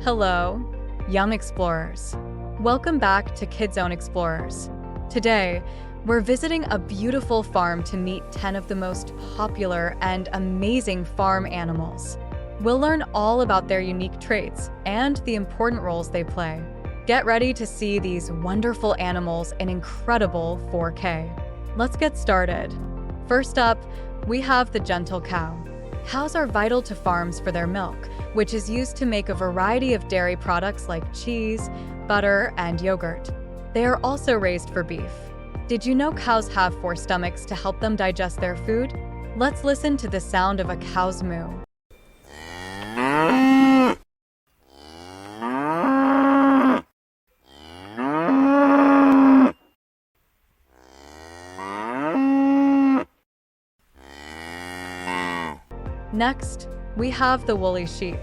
Hello, young explorers. Welcome back to KidZone Explorers. Today, we're visiting a beautiful farm to meet 10 of the most popular and amazing farm animals. We'll learn all about their unique traits and the important roles they play. Get ready to see these wonderful animals in incredible 4K. Let's get started. First up, we have the gentle cow. Cows are vital to farms for their milk, which is used to make a variety of dairy products like cheese, butter, and yogurt. They are also raised for beef. Did you know cows have 4 stomachs to help them digest their food? Let's listen to the sound of a cow's moo. Next, we have the woolly sheep.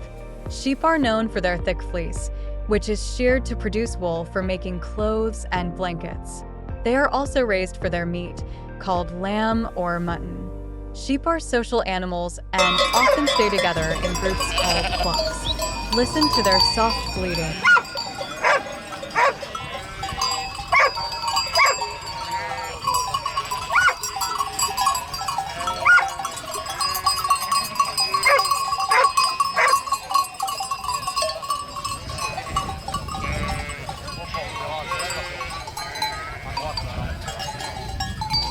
Sheep are known for their thick fleece, which is sheared to produce wool for making clothes and blankets. They are also raised for their meat, called lamb or mutton. Sheep are social animals and often stay together in groups called flocks. Listen to their soft bleating.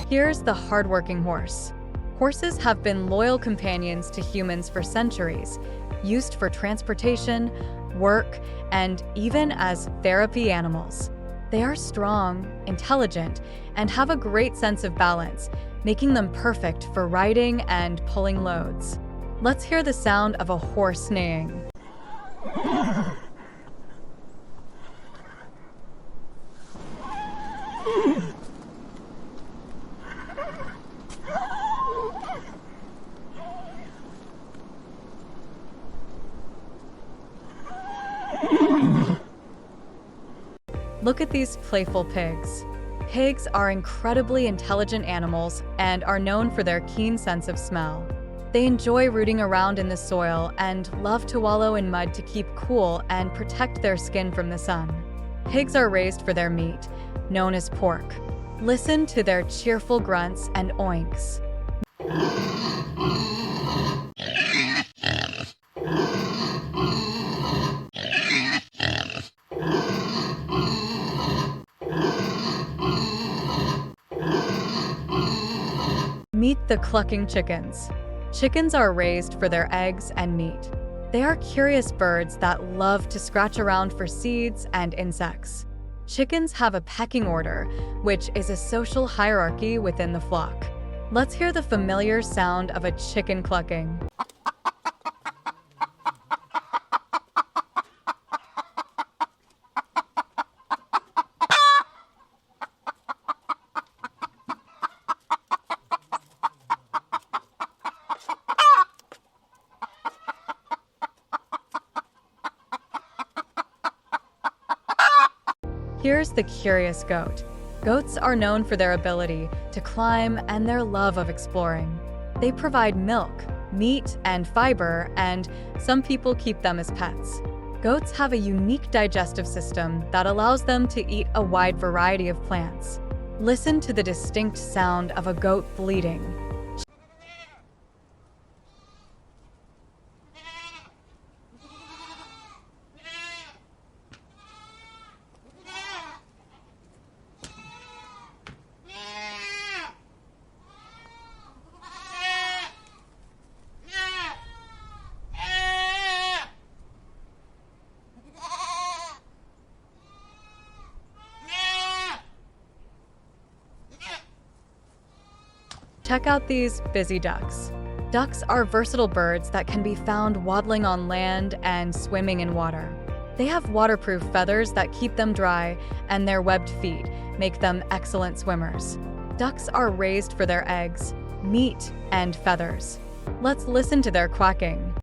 Here's the hardworking horse. Horses have been loyal companions to humans for centuries, used for transportation, work, and even as therapy animals. They are strong, intelligent, and have a great sense of balance, making them perfect for riding and pulling loads. Let's hear the sound of a horse neighing. Look at these playful pigs. Pigs are incredibly intelligent animals and are known for their keen sense of smell. They enjoy rooting around in the soil and love to wallow in mud to keep cool and protect their skin from the sun. Pigs are raised for their meat, known as pork. Listen to their cheerful grunts and oinks. Meet the clucking chickens. Chickens are raised for their eggs and meat. They are curious birds that love to scratch around for seeds and insects. Chickens have a pecking order, which is a social hierarchy within the flock. Let's hear the familiar sound of a chicken clucking. Here's the curious goat. Goats are known for their ability to climb and their love of exploring. They provide milk, meat, and fiber, and some people keep them as pets. Goats have a unique digestive system that allows them to eat a wide variety of plants. Listen to the distinct sound of a goat bleating. Check out these busy ducks. Ducks are versatile birds that can be found waddling on land and swimming in water. They have waterproof feathers that keep them dry, and their webbed feet make them excellent swimmers. Ducks are raised for their eggs, meat, and feathers. Let's listen to their quacking.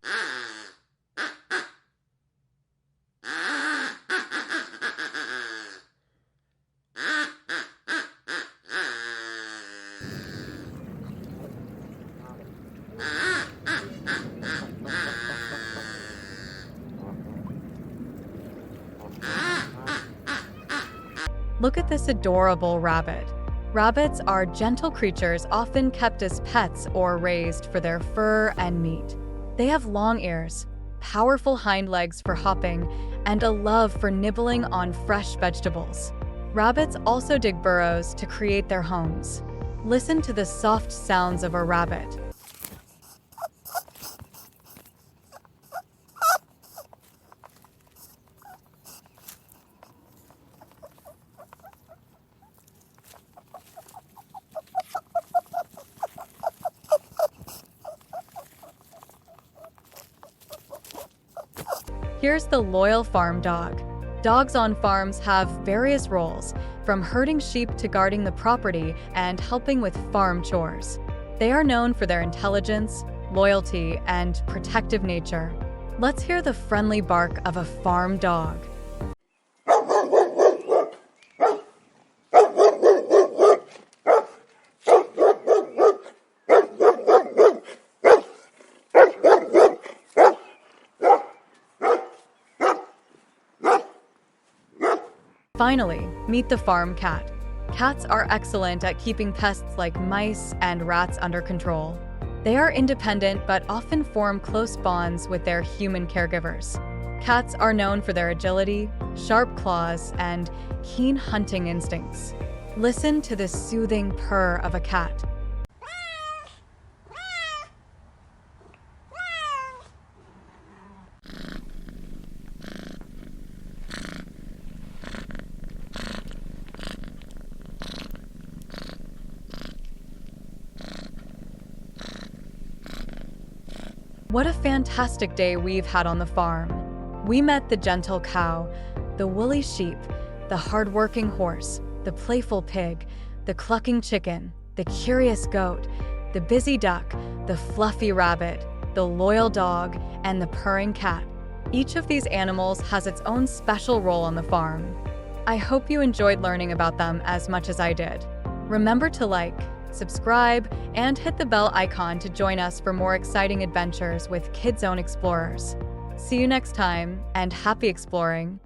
Look at this adorable rabbit. Rabbits are gentle creatures often kept as pets or raised for their fur and meat. They have long ears, powerful hind legs for hopping, and a love for nibbling on fresh vegetables. Rabbits also dig burrows to create their homes. Listen to the soft sounds of a rabbit. Here's the loyal farm dog. Dogs on farms have various roles, from herding sheep to guarding the property and helping with farm chores. They are known for their intelligence, loyalty, and protective nature. Let's hear the friendly bark of a farm dog. Finally, meet the farm cat. Cats are excellent at keeping pests like mice and rats under control. They are independent but often form close bonds with their human caregivers. Cats are known for their agility, sharp claws, and keen hunting instincts. Listen to the soothing purr of a cat. What a fantastic day we've had on the farm. We met the gentle cow, the woolly sheep, the hardworking horse, the playful pig, the clucking chicken, the curious goat, the busy duck, the fluffy rabbit, the loyal dog, and the purring cat. Each of these animals has its own special role on the farm. I hope you enjoyed learning about them as much as I did. Remember to like, subscribe, and hit the bell icon to join us for more exciting adventures with KidZone Explorers. See you next time, and happy exploring!